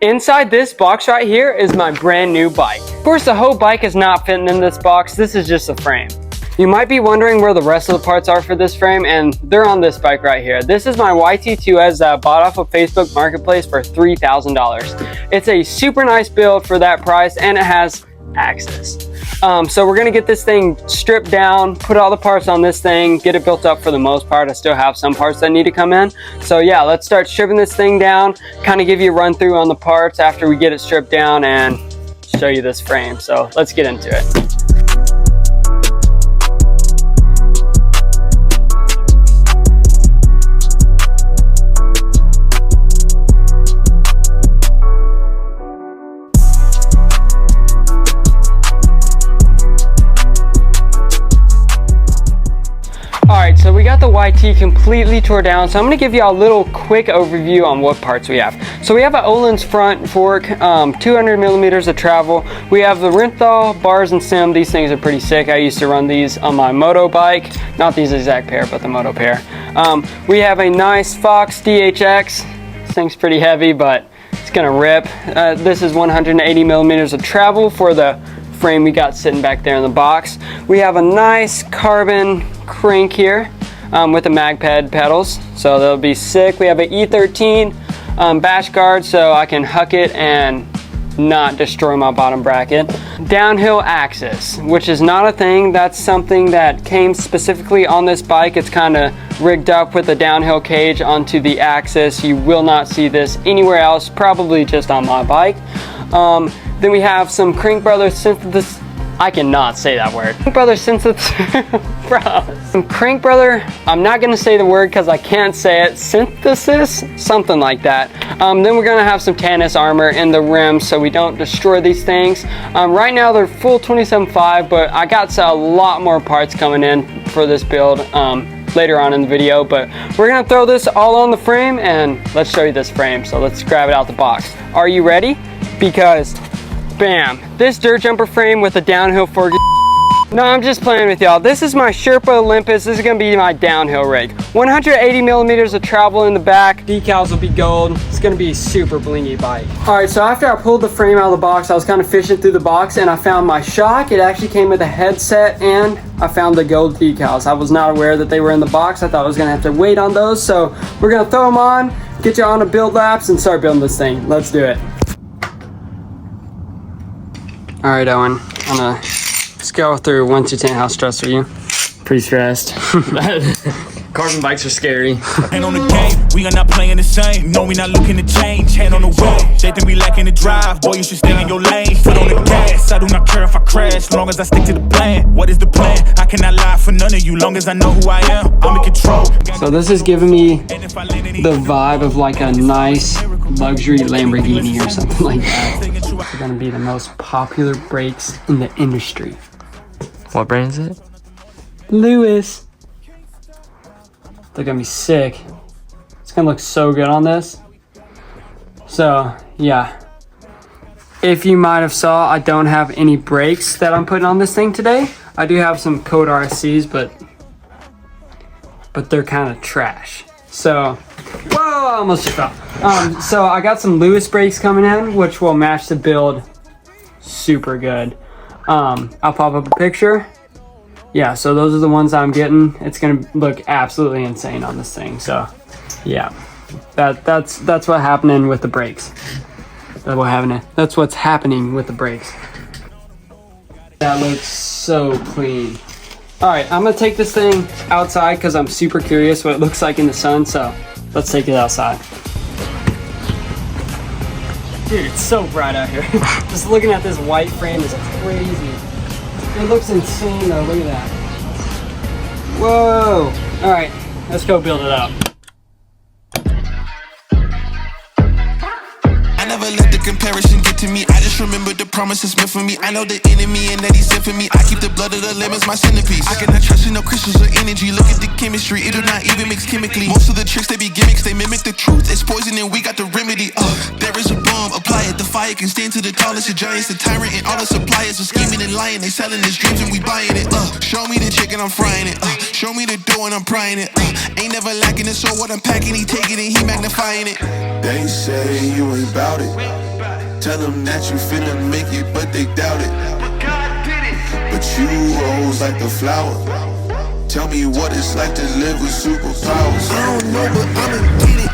Inside this box right here is my brand new bike. Of course, the whole bike is not fitting in this box. This is just a frame. You might be wondering where the rest of the parts are for this frame, and they're on this bike right here. This is my YT2S that I bought off of Facebook Marketplace for $3,000. It's a super nice build for that price, and it has access. So we're gonna get this thing stripped down, put all the parts on this thing, get it built up for the most part. I still have some parts that need to come in. So yeah, let's start stripping this thing down, kind of give you a run through on the parts after we get it stripped down and show you this frame. So let's get into it. Alright, so we got the YT completely tore down, so I'm going to give you a little quick overview on what parts we have. So we have an Öhlins front fork, 200 millimeters of travel. We have the Renthal bars and stem. These things are pretty sick. I used to run these on my moto bike. Not these exact pair, but the moto pair. We have a nice Fox DHX. This thing's pretty heavy, but it's going to rip. This is 180 millimeters of travel for the frame we got sitting back there in the box. We have a nice carbon crank here with the mag ped pedals, so they'll be sick. We have an E13 bash guard so I can huck it and not destroy my bottom bracket. Downhill axis, which is not a thing. That's something that came specifically on this bike. It's kind of rigged up with a downhill cage onto the axis. You will not see this anywhere else, probably just on my bike. Then we have some Crank Brothers synthesis. I cannot say that word. Crank Brother synthesis. Bro. Some Crank Brother, I'm not gonna say the word because I can't say it. Synthesis? Something like that. Then we're gonna have some Tannis armor in the rims so we don't destroy these things. Right now they're full 27.5, but I got a lot more parts coming in for this build later on in the video. But we're gonna throw this all on the frame and let's show you this frame. So let's grab it out the box. Are you ready? Because bam, this dirt jumper frame with a downhill fork. No, I'm just playing with y'all. This is my Sherpa Olympus. This is gonna be my downhill rig. 180 millimeters of travel in the back. Decals will be gold. It's gonna be a super blingy bike. All right, so after I pulled the frame out of the box, I was kind of fishing through the box and I found my shock. It actually came with a headset and I found the gold decals. I was not aware that they were in the box. I thought I was gonna have to wait on those. So we're gonna throw them on, get you on a build laps and start building this thing. Let's do it. All right, Owen, I'm gonna scale through 1 to 10. How stressed are you? Pretty stressed. Carbon bikes are scary. Hand on the game, we are not playing the same. No, we not looking to change. Hand on the wheel, they think we lacking the drive. Boy, you should stay in your lane. Foot on the gas, I do not care if I crash, as long as I stick to the plan. What is the plan? I cannot lie for none of you, long as I know who I am. I'm in control. So this is giving me the vibe of like a nice luxury Lamborghini or something like that. They're gonna be the most popular brakes in the industry. What brand is it? Lewis. They're gonna be sick. It's gonna look so good on this. So yeah, if you might have saw, I don't have any brakes that I'm putting on this thing today. I do have some Code RSCs, but they're kind of trash. So, whoa, I almost just fell. So I got some Lewis brakes coming in, which will match the build super good. I'll pop up a picture. Yeah, so those are the ones I'm getting. It's gonna look absolutely insane on this thing. So yeah, that's what's happening with the brakes. That's what's happening with the brakes. That looks so clean. All right, I'm gonna take this thing outside because I'm super curious what it looks like in the sun. So let's take it outside. Dude, it's so bright out here. Just looking at this white frame is crazy. It looks insane though, look at that. Whoa! All right, let's go build it up. I never let the comparison get to me. I just remember the promises meant for me. I know the enemy and that he's sent for me. I keep the blood of the lemons my centerpiece. I cannot trust in no crystals or energy. Look at the chemistry, it do not even mix chemically. Most of the tricks, they be gimmicks, they mimic the truth. It's poison and we got the remedy. There is a bomb, a apply it. The fire can stand to the tallest of giants. The tyrant and all the suppliers are scheming and lying. They selling his dreams and we buying it. Show me the chicken, I'm frying it. Show me the dough and I'm prying it. Ain't never lacking it, so what I'm packing, he taking it, he magnifying it. They say you ain't bout it. Tell them that you finna make it, but they doubt it. But you rose like the flower. Tell me what it's like to live with superpowers. I don't know, but I'ma get it.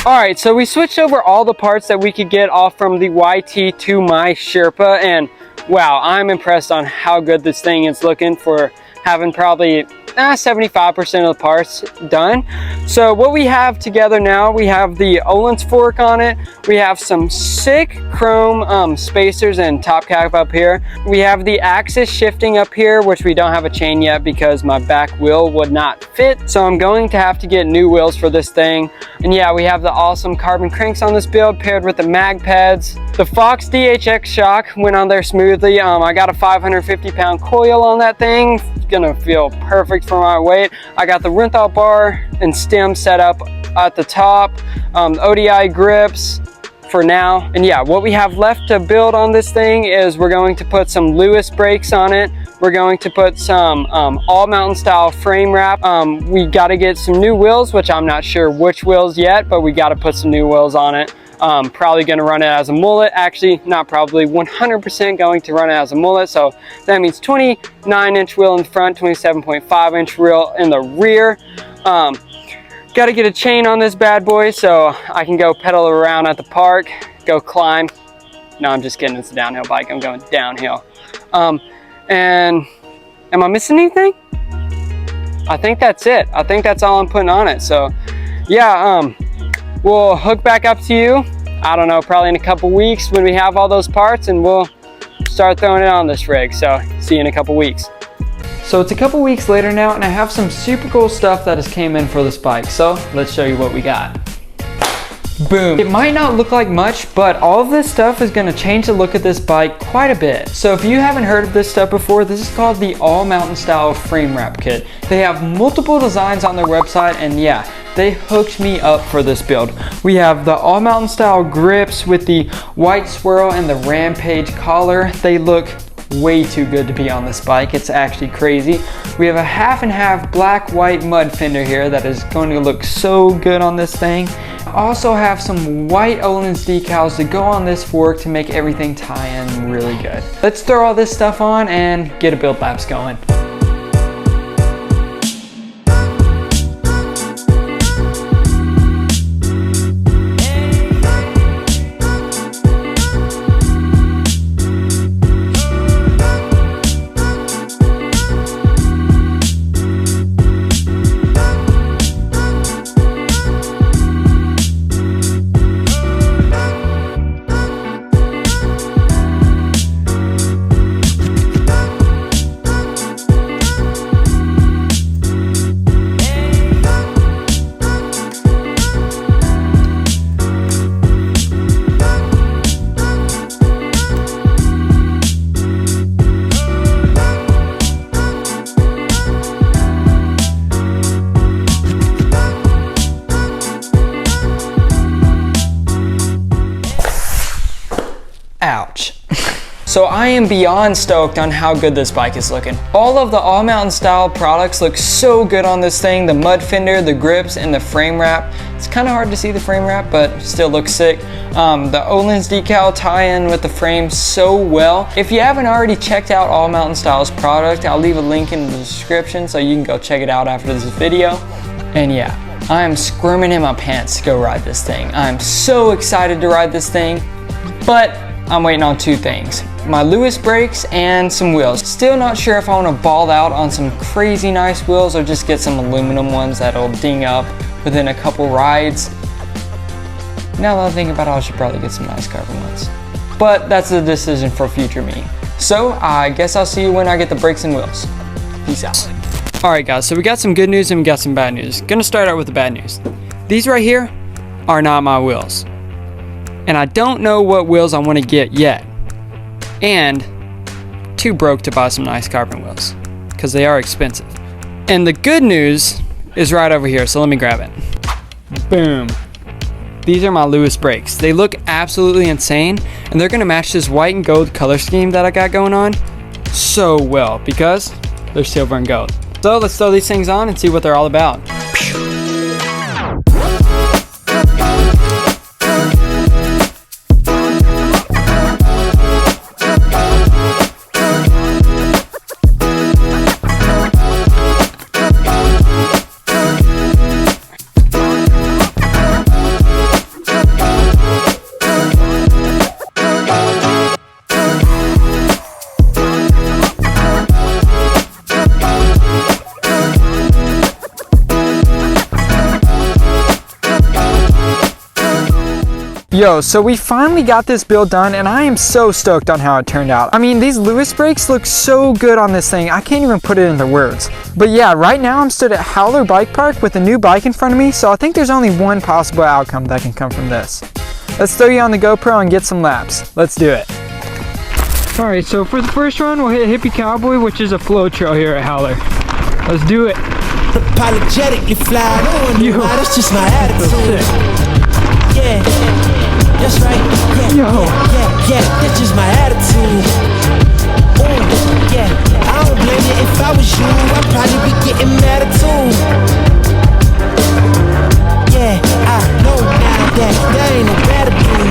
Alright, so we switched over all the parts that we could get off from the YT to my Sherpa, and wow, I'm impressed on how good this thing is looking for having probably 75% of the parts done. So what we have together now, we have the Öhlins fork on it, we have some sick chrome spacers and top cap up here, we have the axis shifting up here, which we don't have a chain yet because my back wheel would not fit, so I'm going to have to get new wheels for this thing. And yeah, we have the awesome carbon cranks on this build paired with the mag pads. The Fox DHX shock went on there smoothly. I got a 550 pound coil on that thing. It's gonna feel perfect for my weight. I got the Renthal bar and stem set up at the top, ODI grips for now. And yeah, what we have left to build on this thing is we're going to put some Lewis brakes on it. We're going to put some all mountain style frame wrap. We got to get some new wheels, which I'm not sure which wheels yet, but we got to put some new wheels on it. Probably going to run it as a mullet. Actually, not probably, 100% going to run it as a mullet. So that means 29-inch wheel in the front, 27.5-inch wheel in the rear. Got to get a chain on this bad boy so I can go pedal around at the park, go climb. No, I'm just kidding. It's a downhill bike. I'm going downhill. And am I missing anything? I think that's it. I think that's all I'm putting on it. So yeah, we'll hook back up to you, I don't know, probably in a couple weeks when we have all those parts, and we'll start throwing it on this rig. So see you in a couple weeks. So it's a couple weeks later now, and I have some super cool stuff that has came in for this bike. So let's show you what we got. Boom. It might not look like much, but all of this stuff is going to change the look of this bike quite a bit. So if you haven't heard of this stuff before, this is called the all mountain style frame wrap kit. They have multiple designs on their website, and yeah, they hooked me up for this build. We have the all mountain style grips with the white swirl and the Rampage collar. They look way too good to be on this bike. It's actually crazy. We have a half and half black white mud fender here that is going to look so good on this thing. I also have some white Öhlins decals to go on this fork to make everything tie in really good. Let's throw all this stuff on and get a build laps going. Ouch. So I am beyond stoked on how good this bike is looking. All of the all mountain style products look so good on this thing. The mud fender, the grips, and the frame wrap. It's kind of hard to see the frame wrap, but still looks sick. The Öhlins decal tie in with the frame so well. If you haven't already checked out All Mountain Style's product, I'll leave a link in the description so you can go check it out after this video. And yeah, I am squirming in my pants to go ride this thing. I'm so excited to ride this thing, but I'm waiting on two things. My Lewis brakes and some wheels. Still not sure if I want to ball out on some crazy nice wheels or just get some aluminum ones that'll ding up within a couple rides. Now that I think about it, I should probably get some nice carbon ones. But that's a decision for future me. So I guess I'll see you when I get the brakes and wheels. Peace out. Alright guys, so we got some good news and we got some bad news. Gonna start out with the bad news. These right here are not my wheels. And I don't know what wheels I want to get yet. And too broke to buy some nice carbon wheels because they are expensive. And the good news is right over here, so let me grab it. Boom. these are my Lewis brakes. They look absolutely insane, and they're gonna match this white and gold color scheme that I got going on so well because they're silver and gold. So let's throw these things on and see what they're all about. Yo, so we finally got this build done and I am so stoked on how it turned out. I mean, these Lewis brakes look so good on this thing, I can't even put it into words. But yeah, right now I'm stood at Howler Bike Park with a new bike in front of me, so I think there's only one possible outcome that can come from this. Let's throw you on the GoPro and get some laps. Let's do it. Alright, so for the first run, we'll hit Hippie Cowboy, which is a flow trail here at Howler. Let's do it. Apologetically fly, no one knew why, that's just my attitude. Yeah, that's right. Yeah, that's just my attitude. Ooh, yeah, I don't blame you. If I was you, I'd probably be getting mad at too. Yeah, I know now that ain't no better blue.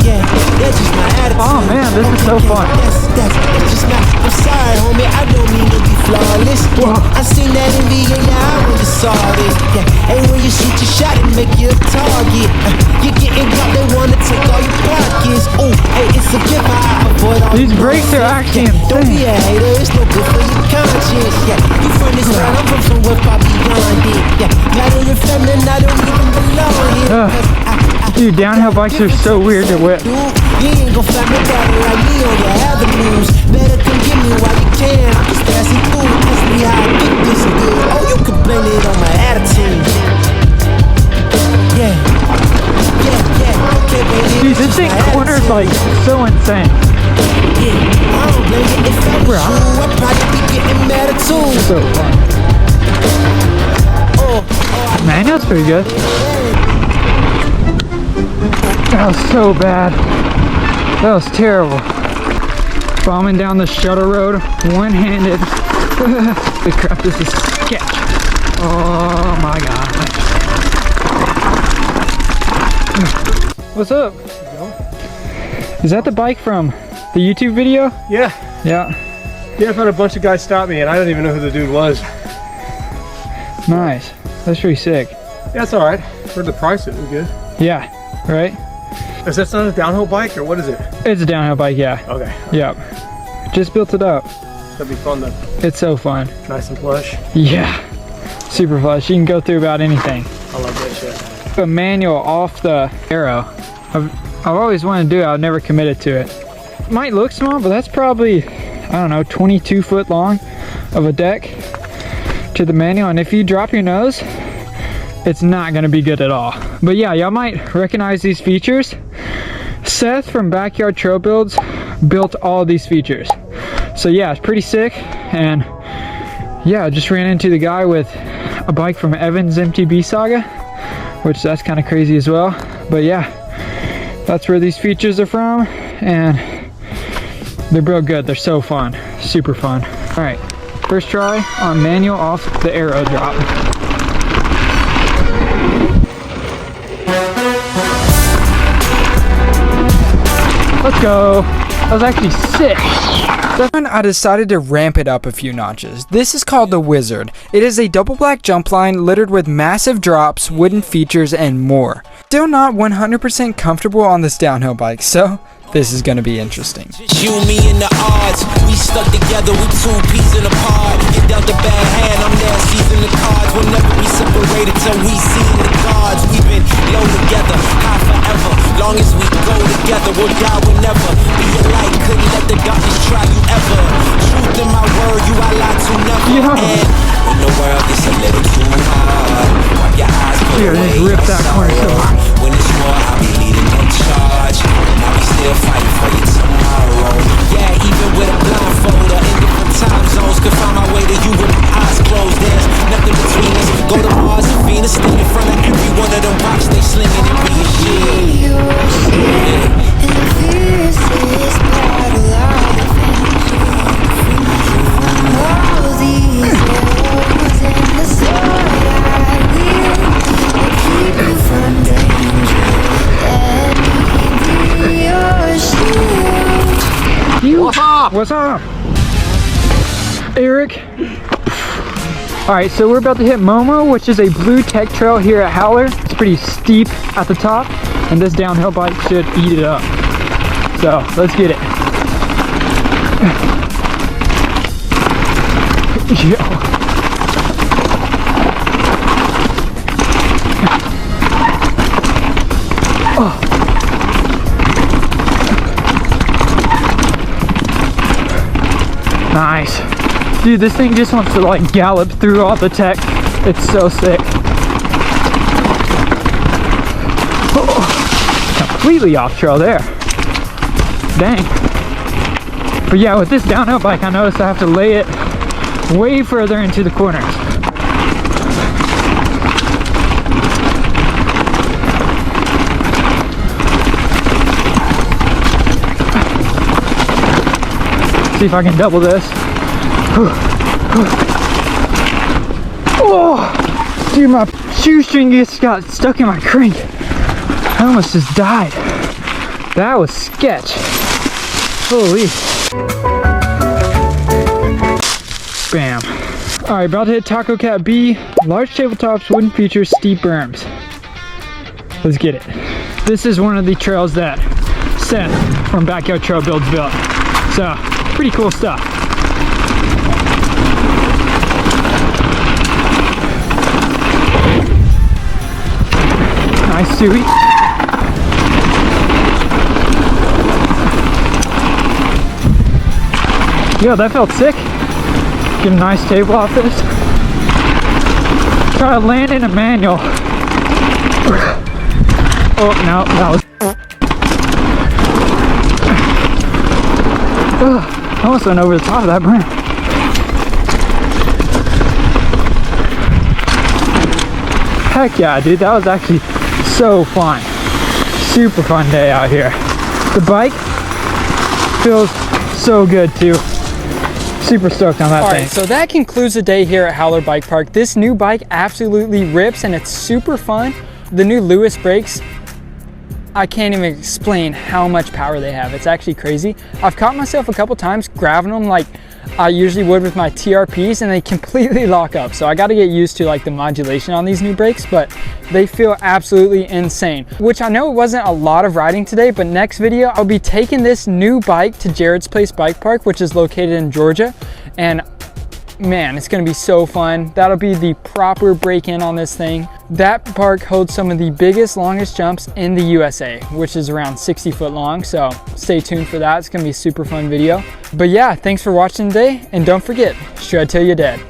Yeah, that's just my attitude. Oh man, this is so fun. That's just not, I'm sorry, homie, I don't mean to be flawless. I seen that in VA, I would've saw this. Yeah, hey, when you shoot your shot and make you a target, you're getting got, they wanna take all your pockets. Oh, hey, it's a gift, I avoid all these brakes are actually insane. Don't be a hater, it's no good for your conscience. Yeah, you from this round, I'm from somewhere far beyond it. Yeah, matter of fact, then I don't even belong here. Dude, downhill bikes are so weird to whip. You ain't gon' find me better like me on your avenues. Better come get me while you can. I'm just passing through. Ask me how I get this good. Oh, you can blame it on my attitude. Yeah, okay, baby. Dude, this thing corners like so insane. Yeah, I don't blame it. If I was you, I'd probably be getting mad at too. So fun. Man, that's pretty good. That was so bad. That was terrible. Bombing down the shuttle road, one-handed. Holy crap, this is sketch. Oh my god. What's up? Is that the bike from the YouTube video? Yeah. Yeah. Yeah, I've had a bunch of guys stop me and I don't even know who the dude was. Nice. That's pretty sick. Yeah, it's alright. For the price, it was good. Yeah, right? Is that not a downhill bike or what is it? It's a downhill bike, yeah. Okay. Yep. Just built it up. That'd be fun though. It's so fun. Nice and plush. Yeah. Super plush. You can go through about anything. I love that shit. A manual off the Arrow. I've always wanted to do it. I've never committed to it. It might look small, but that's probably, I don't know, 22 foot long of a deck to the manual. And if you drop your nose, it's not going to be good at all. But yeah, y'all might recognize these features. Seth from Backyard Trail Builds built all these features. So yeah, it's pretty sick. And yeah, I just ran into the guy with a bike from Evan's MTB Saga, which that's kind of crazy as well. But yeah, that's where these features are from. And they're real good. They're so fun. Super fun. All right, first try on manual off the Arrow drop. Let's go. That was actually sick. Then I decided to ramp it up a few notches. This is called the Wizard. It is a double black jump line littered with massive drops, wooden features, and more. Still not 100% comfortable on this downhill bike, so this is gonna be interesting. You, me, and the odds. We stuck together with two peas in a pod. You dealt a bad hand, I'm there seizing the cards. We'll never be separated till we see the gods. We've been low together, high forever. Long as we go together, we'll die whenever. Be a light, couldn't let the darkness try you ever. Truth in my word, you I lie to never. And in the world, it's a little too hard. Wipe your eyes, put away your sorrow. When it's war, I'll be leading in charge. I'll be still fighting for you tomorrow. Yeah, even with a blindfold or in different time zones, could find my way to you with my eyes closed. There's nothing between us. Go to Mars and Venus, stand in front of every one of them rocks they slinging. What's up? What's up? Eric. All right, so we're about to hit Momo, which is a blue tech trail here at Howler. It's pretty steep at the top, and this downhill bike should eat it up. So let's get it. Yo. Oh. Nice. Dude, this thing just wants to like gallop through all the tech. It's so sick. Oh, completely off trail there. Dang. But yeah, with this downhill bike, I noticed I have to lay it way further into the corners. See if I can double this. Oh, dude, my shoestring just got stuck in my crank. I almost just died. That was sketch. Holy. Bam. All right, about to hit Taco Cat B. Large tabletops, wooden features, steep berms. Let's get it. This is one of the trails that Seth from Backyard Trail Builds built. So, pretty cool stuff. Nice, Suey. Yo, that felt sick. Get a nice table off this. Try to land in a manual. Oh, no, that was... I almost went over the top of that berm. Heck yeah, dude, that was actually so fun. Super fun day out here. The bike feels so good too. Super stoked on that thing. Alright, so that concludes the day here at Howler Bike Park. This new bike absolutely rips and it's super fun. The new Lewis brakes, I can't even explain how much power they have. It's actually crazy. I've caught myself a couple times grabbing them like I usually would with my TRPs and they completely lock up. So I got to get used to like the modulation on these new brakes, but they feel absolutely insane. Which I know it wasn't a lot of riding today, but next video I'll be taking this new bike to Jared's Place Bike Park, which is located in Georgia. And man, it's gonna be so fun. That'll be the proper break-in on this thing. That park holds some of the biggest, longest jumps in the USA, which is around 60 foot long. So stay tuned for that. It's gonna be a super fun video. But yeah, thanks for watching today. And don't forget, shred till you're dead.